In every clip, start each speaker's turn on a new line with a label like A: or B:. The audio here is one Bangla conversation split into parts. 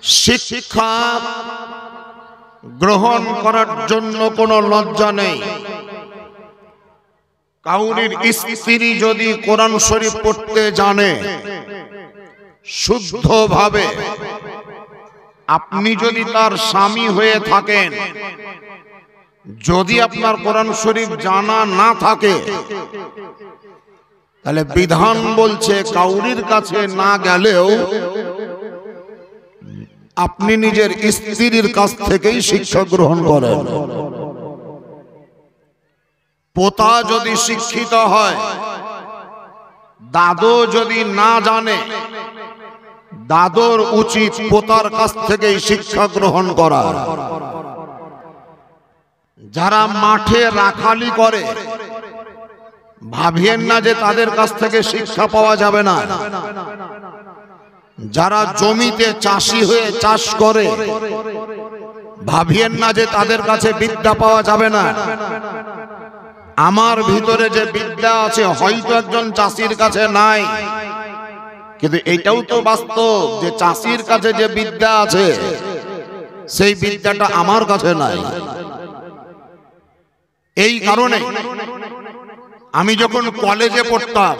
A: শিক্ষা গ্রহণ করার জন্য কোনো লজ্জা নেই। কাউরির স্ত্রী যদি কোরআন শরীফ পড়তে জানে শুদ্ধভাবে, আপনি যদি তার স্বামী হয়ে থাকেন, যদি আপনার কোরআন শরীফ জানা না থাকে, তাহলে বিধান বলছে কাউরির কাছে না গেলেও আপনি নিজের স্ত্রীর কাছ থেকেই শিক্ষা গ্রহণ করেন। পোতা যদি শিক্ষিত হয়, দাদু যদি না জানে, দাদুর উচিত পোতার কাছ থেকেই শিক্ষা গ্রহণ করা। যারা মাঠে রাখালি করে, ভাবিয়েন না যে তাদের কাছ থেকে শিক্ষা পাওয়া যাবে না। যারা জমিতে চাষি হয়ে চাষ করে, ভাবিয়েন না যে তাদের কাছে বিদ্যা পাওয়া যাবে না। আমার ভিতরে যে বিদ্যা আছে হয়তো একজন চাষির কাছে নাই, কিন্তু এটাও তো বাস্তব যে চাষির কাছে যে বিদ্যা আছে সেই বিদ্যাটা আমার কাছে নাই। এই কারণে আমি যখন কলেজে পড়তাম,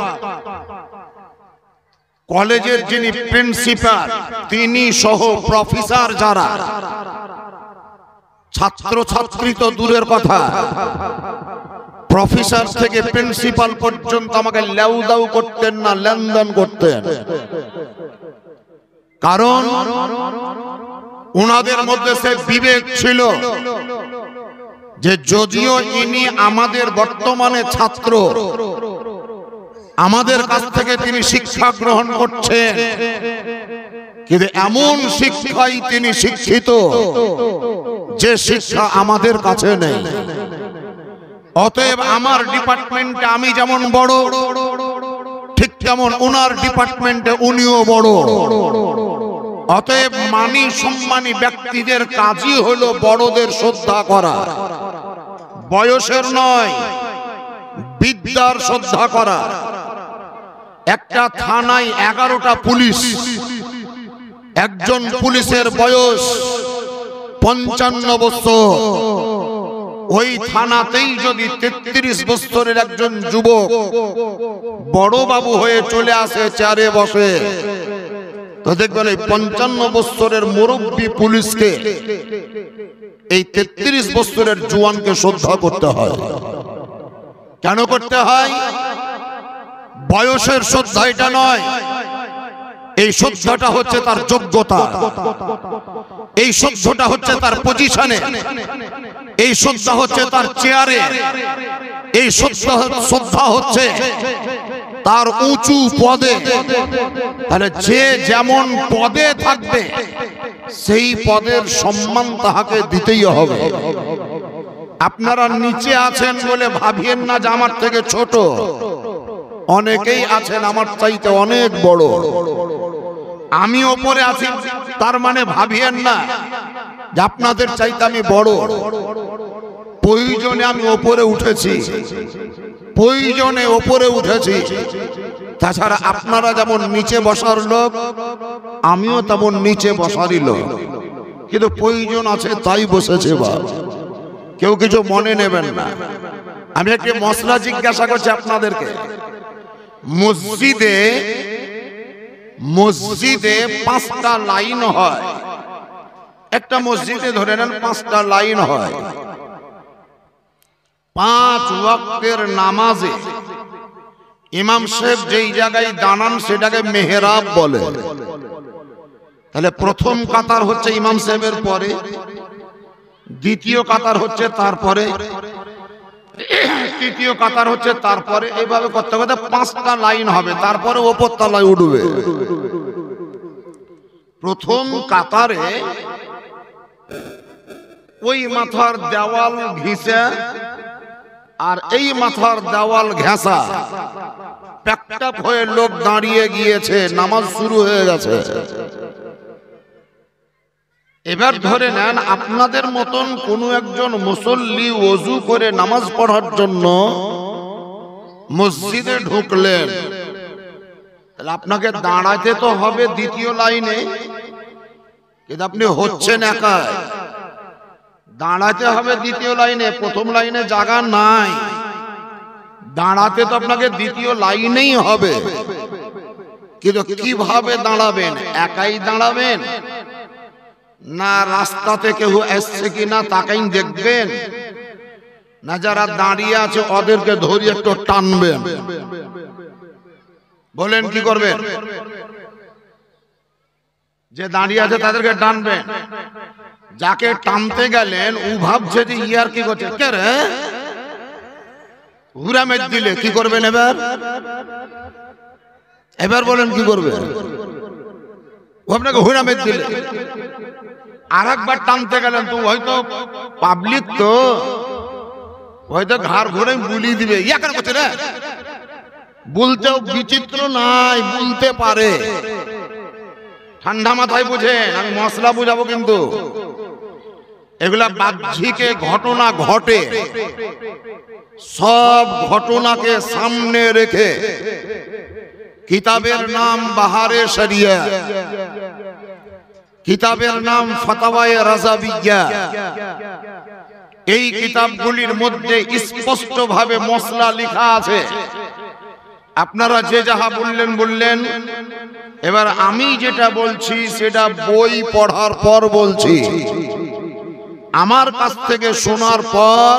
A: কলেজের যিনি প্রিন্সিপাল তিনি সহ প্রফেসর যারা, ছাত্র ছাত্রী তো দূরের কথা, প্রফেসর থেকে প্রিন্সিপাল পর্যন্ত আমাকে লেউদাউ করতেন না, লেনদেন করতেন। কারণ ওনাদের মধ্যে সে বিবেক ছিল যে যদিও ইনি আমাদের বর্তমানে ছাত্র, আমাদের কাছ থেকে তিনি শিক্ষা গ্রহণ করছেন, কিন্তু এমন শিক্ষাই তিনি শিক্ষিত যে শিক্ষা আমাদের কাছে নেই। অতএব আমার ডিপার্টমেন্টে আমি যেমন বড়, ঠিক তেমন ওনার ডিপার্টমেন্টে উনিও বড়। অতএব মানি সম্মানী ব্যক্তিদের কাজই হলো বড়দের শ্রদ্ধা করা, বয়সের নয়, বিদ্যার শ্রদ্ধা করা। একটা থানায় 11টা পুলিশ, একজন পুলিশের বয়স 55 বছর, ওই থানাতেই যদি 33 বছরের একজন যুবক বড় বাবু হয়ে চলে আসে চেয়ারে বসে, তো দেখবেন এই 55 বছরের মুরব্বী পুলিশকে এই 33 বছরের জওয়ানকে শ্রদ্ধা করতে হয়। কেন করতে হয়? বয়সের শ্রদ্ধা এটা নয়, এই শ্রদ্ধাটা হচ্ছে তার যোগ্যতা, এই শ্রদ্ধাটা হচ্ছে তার পজিশনে, এই শ্রদ্ধা হচ্ছে তার চেয়ারে, এই শ্রদ্ধা হচ্ছে তার উঁচু পদে। তাহলে যে যেমন পদে থাকবে সেই পদের সম্মান তাহাকে দিতেই হবে। আপনারা নিচে আছেন বলে ভাবিয়েন না যে আমার থেকে ছোট, অনেকেই আছেন আমার চাইতে অনেক বড়। আমি ওপরে আছি তার মানে ভাবিয়েন না যে আপনাদের চাইতে আমি বড়। প্রয়োজনে আমি ওপরে উঠেছি, প্রয়োজনে ওপরে উঠেছি। তাছাড়া আপনারা যেমন নিচে বসার লোক, আমিও তেমন নিচে বসারই লোক, কিন্তু প্রয়োজন আছে তাই বসেছে। বা কেউ কিছু মনে নেবেন না। আমি একটা মশলা জিজ্ঞাসা করছি আপনাদেরকে। মসজিদে 5টা লাইন হয়, একটা মসজিদে ধরে নেন 5টা লাইন হয়। 5 ওয়াক্তের নামাজে ইমাম সাহেব যেই জায়গায় দাঁড়ান সেটাকে মেহরাব বলে। তাহলে প্রথম কাতার হচ্ছে ইমাম সাহেবের পরে, দ্বিতীয় কাতার হচ্ছে তারপরে, তৃতীয় কাতার হচ্ছে তারপরে, এইভাবে করতে করতে 5টা লাইন হবে, তারপরে ওপর তলায় উঠবে। প্রথম কাতারে ওই মাথার দেওয়াল ঘিসা আর এই মাথার দেওয়াল ঘেঁষা, প্যাকটাপ হয়ে লোক দাঁড়িয়ে গিয়েছে, নামাজ শুরু হয়ে গেছে। এবার ধরে নেন আপনাদের মতন কোন একজন মুসল্লি ওযু করে নামাজ পড়ার জন্য মসজিদে ঢুকলেন, তাহলে আপনাকে দাঁড়াতে তো হবে দ্বিতীয় লাইনে, কিন্তু আপনি হচ্ছেন একাই। দাঁড়াতে হবে দ্বিতীয় লাইনে, প্রথম লাইনে জায়গা নাই। দাঁড়াতে তো আপনাকে দ্বিতীয় লাইনেই হবে, কিন্তু কিভাবে দাঁড়াবেন? একাই দাঁড়াবেন, না রাস্তাতে কেউ এসছে কিনা তাকেই দেখবেন, না যারা দাঁড়িয়ে আছে ওদেরকে ধরিয়ে একটু টানবেন? বলেন কি করবেন? যে দাঁড়িয়ে আছে তাদেরকে টানবেন। যাকে টানতে গেলেন ও ভাবছে যে ইয়ার কি করছে, কে রে হুরামের দিলে, কি করবেন এবার? এবার বলেন কি করবেন? ও আপনাকে হুরামের দিলে। আর একবার টানতে গেলেন তো হয়তো পাবলিক তো হয়তো ঘাড় ঘুরে বুলি দিবে, ইয়া কেন করছে রে? বলতেও বিচিত্র নাই, বলতে পারে। ঠান্ডা মাথায় বুঝেন, আমি মশলা বুঝাবো কিন্তু। এগুলা বাহ্যিকে ঘটনা ঘটে, সব ঘটনাকে সামনে রেখে কিতাবের নাম বাহারে শরিয়া, কিতাবের নাম ফতওয়ায়ে রাজাবিয়া। এই কিতাবগুলির মধ্যে স্পষ্ট ভাবে মশলা লেখা আছে। আপনারা যে যাহা বললেন বললেন, এবার আমি যেটা বলছি সেটা বই পড়ার পর বলছি। আমার কাছ থেকে শোনার পর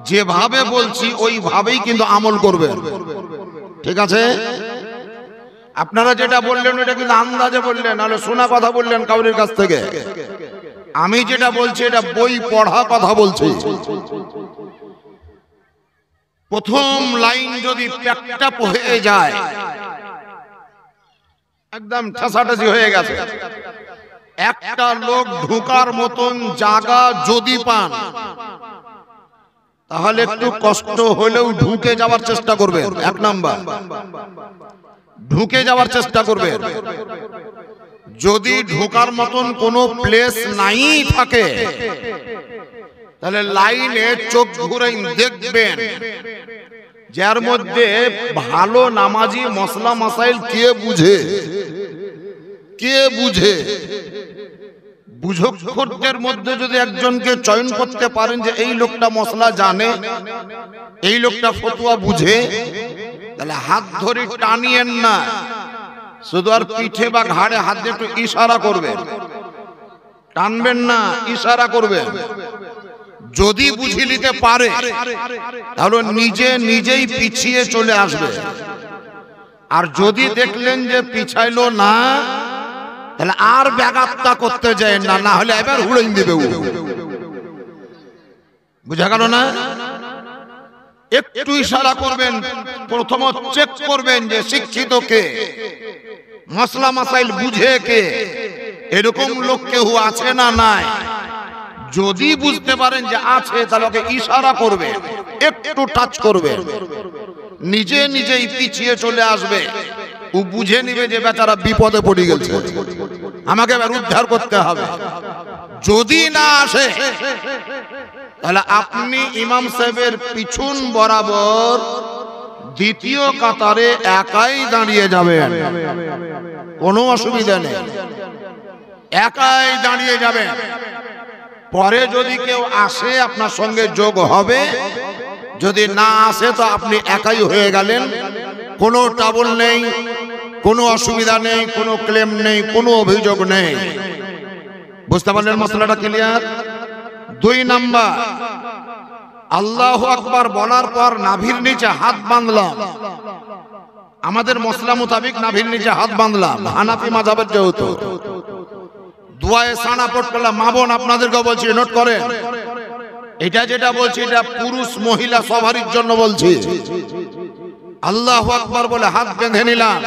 A: যেভাবে বলছি ওইভাবেই কিন্তু আমল করবেন, ঠিক আছে? আপনারা যেটা বললেন এটা কিন্তু আন্দাজে বললেন, নাহলে শোনা কথা বললেন কাউরির কাছ থেকে। আমি যেটা বলছি এটা বই পড়া কথা বলছি। প্রথম লাইন যদি প্যাকটা হয়ে যায়, একদম ঠাসাঠাসি হয়ে গেছে, একটা লোক ঢোকার মতন জায়গা যদি পান তাহলে একটু কষ্ট হলেও ঢুকে যাওয়ার চেষ্টা করবেন। এক নাম্বার, ঢুকে যাওয়ার চেষ্টা করবেন। যদি ঢোকার মতন কোনো প্লেস নাই থাকে তাহলে লাইনে চোখ ঘুরে দেখবেন যার মধ্যে ভালো নামাজি মশলা মাসাইল কে বুঝে, কে বুঝে। বুঝক্ষরদের মধ্যে যদি একজনকে চয়ন করতে পারেন যে এই লোকটা মশলা জানে, এই লোকটা ফতোয়া বুঝে, তাহলে হাত ধরে টানিয়েন না, শুধু আর পিঠে বা ঘাড়ে হাত দিয়ে একটু ইশারা করবেন, টানবেন না, ইশারা করবেন। যদি বুঝে নিতে পারে তাহলে নিজে নিজেই পিছিয়ে চলে আসবে। আর যদি দেখলেন যে পিছাইলো না, তাহলে আর ব্যাঘাতটা করতে যায় না, না হলে এবার হুড়াই দিবে। বুঝা গেল না? একটু ইশারা করবেন, প্রথম চেক করবেন যে শিক্ষিত কে, মশলা মাসাইল বুঝে কে, এরকম লোক কেউ আছে না নাই। যদি বুঝতে পারেন যে আছে তাহলে ওকে ইশারা করবেন, একটু টাচ করবেন, নিজে নিজেই পিছিয়ে চলে আসবে। ও বুঝে নিবে যে বেচারা বিপদে পড়ে গেছে, আমাকে এবার উদ্ধার করতে হবে। যদি না আসে তাহলে আপনি ইমাম সাহেবের পিছন বরাবর দ্বিতীয় কাতারে একাই দাঁড়িয়ে যাবেন, কোনো অসুবিধা নেই, একাই দাঁড়িয়ে যাবেন। পরে যদি কেউ আসে আপনার সঙ্গে যোগ হবে, যদি না আসে তো আপনি একাই হয়ে গেলেন, কোনো ট্রাবল নেই, কোনো অসুবিধা নেই, কোনো ক্লেম নেই, কোনো অভিযোগ নেই। বুঝতে পারলেন মশলাটা ক্লিয়ার? 2 নাম্বার, আল্লাহু আকবার বলার পর নাভির নিচে হাত বাঁধলাম। আমাদের মশলা মোতাবেক নাভির নিচে হাত বাঁধলাম, হানাফি মাযহাবের যেহেতু। দুয়ায়ে সানা পড়লাম। মা বোন আপনাদেরকে বলছি, নোট করেন, এটা যেটা বলছি এটা পুরুষ মহিলা সবারই জন্য বলছি। আল্লাহু আকবার বলে হাত বেঁধে নিলাম,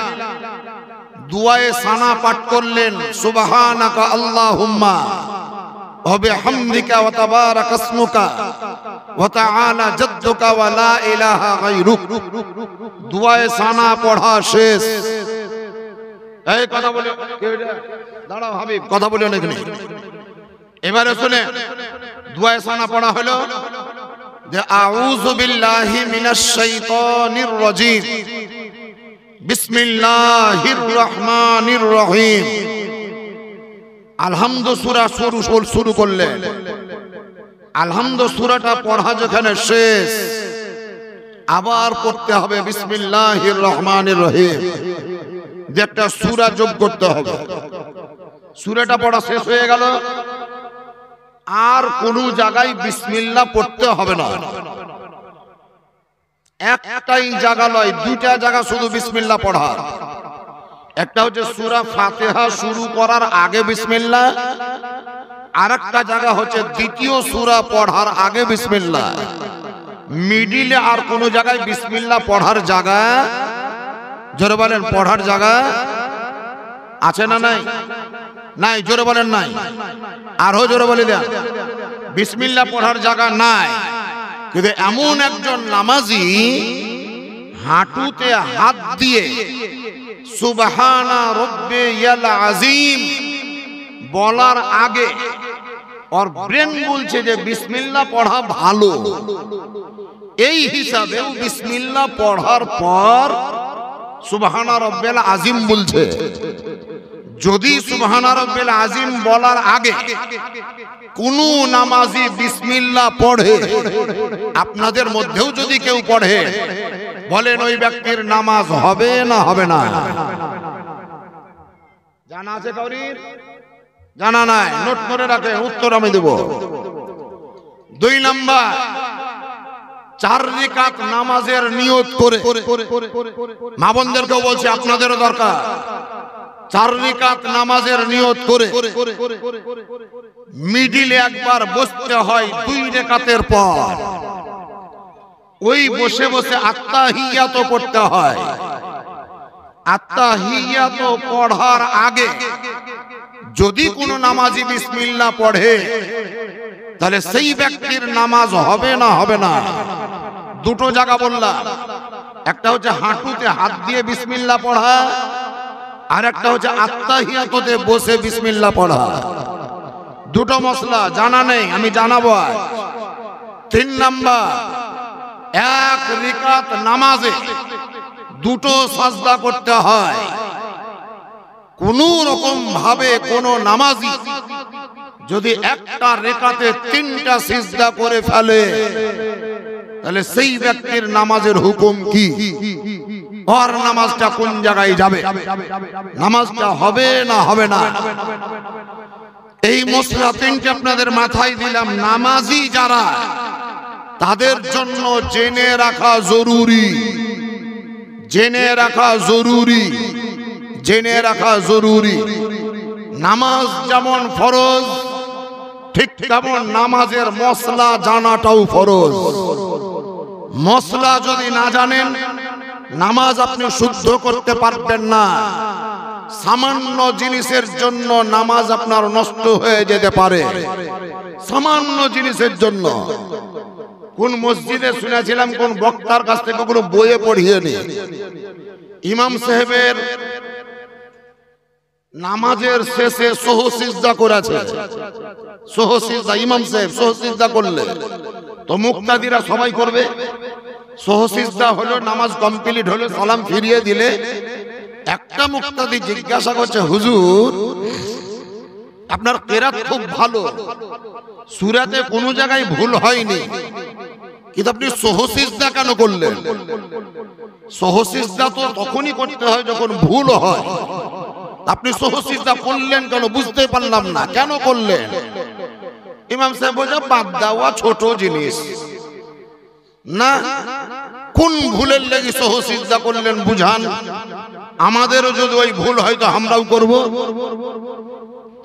A: দুয়ায়ে সানা পাঠ করলেন, সুবহানাকা আল্লাহুম্মা ওয়া বিহামদিকা ওয়া তাবারাকা ইসমুকা ওয়া তাআলা জাদ্দুকা ওয়া লা ইলাহা গায়রুক। দুয়ায়ে সানা পড়া শেষ। এই কথা বলে দাঁড়াও হাবিব, কথা বলে অনেক নেই। এবারে শুনে দুয়ায়ে সানা পড়া হলো যে আউযু বিল্লাহি মিনাশ শাইতানির রাজীম, বিসমিল্লাহির রহমানির রহিম, আলহামদু সূরা শুরু করলেন। আলহামদু সূরাটা পড়া যেখানে শেষ, আবার পড়তে হবে বিসমিল্লাহির রহমানির রহিম, যে একটা সূরা যোগ করতে হবে। সূরাটা পড়া শেষ হয়ে গেল, আর কোন জায়গায় বিসমিল্লাহ পড়তে হবে না। একটাই জায়গা নয়, দুইটা জায়গা শুধু বিসমিল্লাহ পড়া। একটা হচ্ছে সূরা ফাতিহা শুরু করার আগে বিসমিল্লাহ, আর একটা জায়গা হচ্ছে দ্বিতীয় সূরা পড়ার আগে বিসমিল্লাহ। মিডিলে আর কোন জায়গায় বিসমিল্লাহ পড়ার জায়গা, জোরে বলেন পড়ার জায়গা আছে না নাই? নাই, জোরে বলেন নাই। আরো জোরে বলে দেন, বিসমিল্লাহ পড়ার জায়গা নাই। কিন্তু এমন একজন নামাজি হাঁটুতে হাত দিয়ে সুবহানা রব্বিয়াল আযীম বলার আগে ওর ব্রেন বলছে যে বিসমিল্লাহ পড়া ভালো, এই হিসাবে বিসমিল্লাহ পড়ার পর সুবহানা রব্বিয়াল আযীম বলছে। যদি সুবহানা রব্বিল আযীম বলার আগে কোন নামাজি বিসমিল্লাহ পড়ে, আপনাদের মধ্যেও যদি কেউ পড়ে, বলেন ওই ব্যক্তির নামাজ হবে না হবে না? জানা আছে কাউরির? জানা নাই? নোট করে রাখে, উত্তর আমি দেব। 2 নাম্বার, 4 রাকাত নামাজের নিয়ত করে, মা বোনদেরকেও বলছি আপনাদেরও দরকার, 4 রাকাত নামাজের নিয়ত করে মিডিলে একবার বসতে হয় 2 রাকাতের পর। ওই বসে বসে আত্তাহিয়াত পড়তে হয়। আত্তাহিয়াত পড়ার আগে যদি কোনো নামাজি বিসমিল্লাহ পড়ে, তাহলে সেই ব্যক্তির নামাজ হবে না হবে না? দুটো জায়গা বললাম, একটা হচ্ছে হাঁটুতে হাত দিয়ে বিসমিল্লাহ পড়া, আর একটা হচ্ছে আত্তাহিয়াতে বসে বিসমিল্লাহ পড়া। দুটো মশলা জানা নেই, আমি জানাবো আজ। 3 নাম্বার, 1 রাকাত নামাজে 2টো সাজদা করতে হয়। কোন রকম ভাবে কোন নামাজি যদি একটা রাকাতে 3টা সিজদা করে ফেলে, তাহলে সেই ব্যক্তির নামাজের হুকুম কি? ওর নামাজটা কোন জায়গায় যাবে? নামাজটা হবে না হবে না? এই মশলা 3টে আপনাদের মাথায় দিলাম। নামাজি যারা, তাদের জন্য জেনে রাখা জরুরি, জেনে রাখা জরুরি, জেনে রাখা জরুরি। নামাজ যেমন ফরজ, ঠিক তেমন নামাজের মশলা জানাটাও ফরজ। মশলা যদি না জানেন, নামাজ আপনি শুদ্ধ করতে পারবেন না। সামান্য জিনিসের জন্য নামাজ আপনার নষ্ট হয়ে যেতে পারে, সামান্য জিনিসের জন্য। কোন মসজিদে শুনেছিলাম, কোন বক্তার কাছ থেকে কোনো বইয়ে পড়িয়ে নি, ইমাম সাহেবের নামাজের শেষে সহসিজদা করেছে। সহসিজদা, ইমাম সাহেব সহসিজদা করলে তো মুক্তাদিরা সবাই করবে। সহসিজদা হলো, নামাজ কমপ্লিট হলো, সালাম ফিরিয়ে দিলে একটা মুক্তাদি জিজ্ঞাসা করছে, হুজুর আপনার কেরাত খুব ভালো, সূরাতে কোনো জায়গায় ভুল হয়নি, কিন্তু আপনি সহসিজদা কেন করলেন? সহসিজদা তো তখনই করতে হয় যখন ভুল হয়, আপনি সহসিজদা করলেন কেন? বুঝতে পারলাম না, কেন করলেন? ইমাম সাহেব বলছে, বাদ দেওয়া ছোট জিনিস না। কোন ভুলের লাগি সহসিজদা করলেন বুঝান। আমাদেরও যদি ওই ভুল হয় তো আমরাও করব।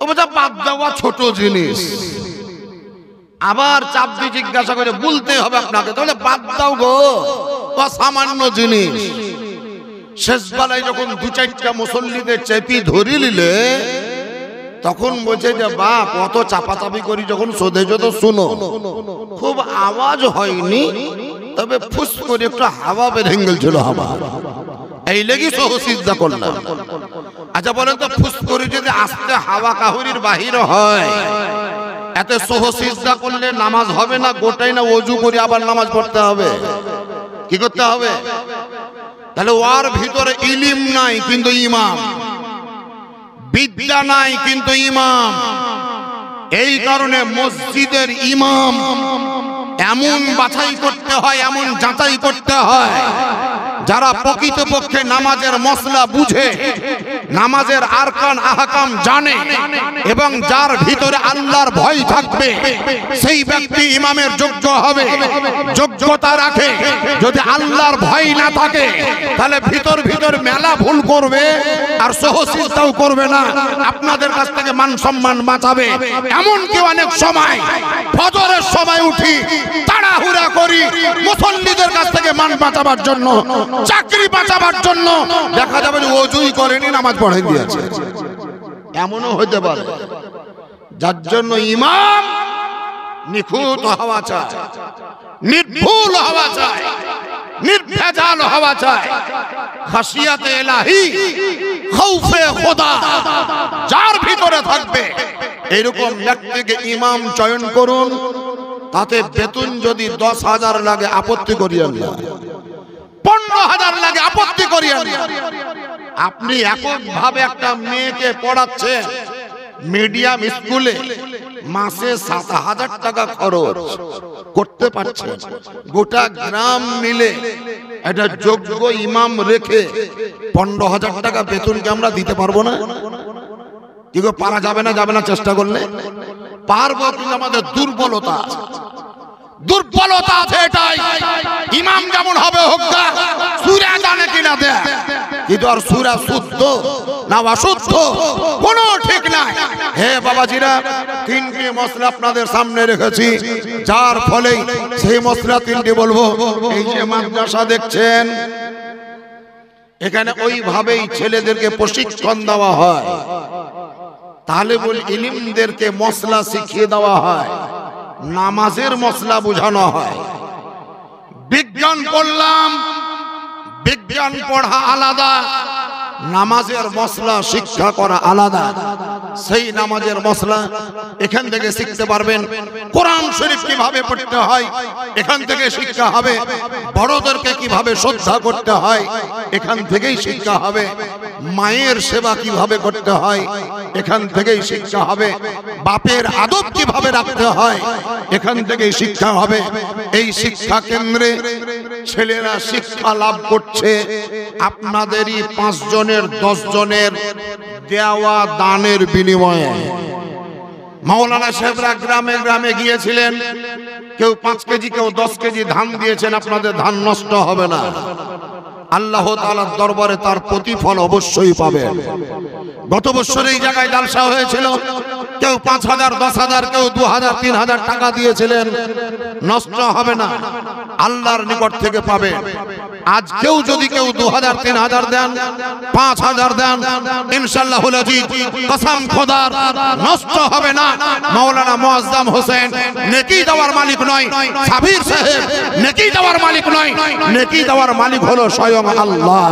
A: ও বলছে বাদ দেওয়া ছোট জিনিস। আবার চাপ দিয়ে জিজ্ঞাসা করে, বলতে হবে আপনাকে, তাহলে বাদ দাও গো, ও সামান্য জিনিস। শেষ বেলায় যখন 2-4টা মুসল্লিদের চেপি ধরে নিলে, তখন বলছে যে বাপ, অত চাপাচাপি করি যখন সোধেছ তো শুনো, খুব আওয়াজ হয়নি, তবে ফুস করে একটু হাওয়া বের ছিল, হাওয়া এই লেগে সহসিজদা করলাম। আচ্ছা বলেন তো, ফুস করে যদি আস্তে হাওয়া কাহুরির বাহির হয়, এতে সহসিজদা করলে নামাজ হবে না? গোটাই না ওযু করে আবার নামাজ পড়তে হবে? কি করতে হবে? তাহলে ওর ভিতরে ইলম নাই কিন্তু ইমাম। বিদ্যা নাই কিন্তু ইমাম। এই কারণে মসজিদের ইমাম এমন বাছাই করতে হয়, এমন যাচাই করতে হয় যারা প্রকৃতপক্ষে নামাজের মসলা বুঝে, নামাজের আরকান আহকাম জানে এবং যার ভিতরে আল্লাহর ভয় থাকবে, সেই ব্যক্তি ইমামের যোগ্য হবে, যোগ্যতা রাখে। যদি আল্লাহর ভয় না থাকে তাহলে ভিতর ভিতর মেলা ভুল করবে আর সহচিন্তাও করবে না, আপনাদের কাছ থেকে মান সম্মান বাঁচাবে। এমনকি অনেক সময় ফজরের সময় উঠি তাড়াহুড়া করি মুসল্লিদের কাছ থেকে মান বাঁচাবার জন্য, চাকরি বাঁচাবার জন্য, দেখা যাবে ওযুই করেনি নামাজ পড়ে দিয়েছে, এমনও হতে পারে। যার জন্য ইমাম নিখুঁত হওয়া চায়, নির্ভুল হওয়া চায়, নির্ভেজাল হওয়া চায়। খাশিয়াতে ইলাহি, খাউফে খোদা যার ভিতরে থাকবে এরকম ব্যক্তিকে ইমাম চয়ন করুন। তাতে বেতন যদি 10,000 লাগে আপত্তি করিয়েন না, 15,000 লাগে আপত্তি করিয়েন না। আপনি এককভাবে একটা মেয়েকে পড়াচ্ছেন মিডিয়াম স্কুলে, মাসে 7,000 টাকা খরচ করতে পারছেন। গোটা গ্রাম মিলে একটা যোগ্য ইমাম রেখে 15,000 টাকা বেতনকে আমরা দিতে পারবো না? কি গো, পারা যাবে না? যাবে না? চেষ্টা করলে পারবো, কিন্তু আমাদের দুর্বলতা আছে, দুর্বলতা আছে এটাই। ইমাম যেমন হবে হোক না, সূরা জানে কিনা দেয়, কিন্তু আর সূরা শুদ্ধ না অশুদ্ধ কোনো ঠিক নাই। হে বাবাজিরা, 3টি মশলা আপনাদের সামনে রেখেছি, যার ফলে সেই মশলা 3টি বলবো। এই যে মাদ্রাসা দেখছেন, এখানে ওইভাবেই ছেলেদেরকে প্রশিক্ষণ দেওয়া হয়, তালেবুল ইলমদেরকে মশলা শিখিয়ে দেওয়া হয়, নামাজের মশলা বোঝানো হয়। বিজ্ঞান পড়লাম, বিজ্ঞান পড়া আলাদা, নামাজের মশলা শিক্ষা করা আলাদা। সেই নামাজের মশলা এখান থেকে শিখতে পারবেন। কোরআন শরীফ কিভাবে পড়তে হয় এখান থেকে শিক্ষা হবে। বড়দেরকে কিভাবে শ্রদ্ধা করতে হয় এখান থেকেই শিক্ষা হবে। মায়ের সেবা কিভাবে করতে হয় এখান থেকেই শিক্ষা হবে। বাপের আদব কিভাবে রাখতে হয় এখান থেকেই শিক্ষা হবে। এই শিক্ষা কেন্দ্রে ছেলেরা শিক্ষা লাভ করছে আপনাদেরই 5 জনের 10 জনের দেওয়া দানের বিনিময়ে। মাওলানা সাহেবরা গ্রামে গ্রামে গিয়েছিলেন, কেউ 5 কেজি কেউ 10 কেজি ধান দিয়েছেন। আপনাদের ধান নষ্ট হবে না, আল্লাহ তাআলার দরবারে তার প্রতিফল অবশ্যই পাবেন। গত বছর এই জায়গায় জালসা হয়েছিল, কেউ 5,000 10,000 কেউ 2,000 3,000 টাকা দিয়েছিলেন, নষ্ট হবে না, আল্লাহর নিকট থেকে পাবেন। আজকেও যদি কেউ 2,000 3,000 দেন, 5,000 দেন, ইনশাআল্লাহুল আজিজ কসম খোদার নষ্ট হবে না। মাওলানা মুআজ্জম হোসেন নেকি দেওয়ার মালিক নয়, সাবির সাহেব নেকি দেওয়ার মালিক নয়, নেকি দেওয়ার মালিক হলো স্বয়ং আল্লাহ।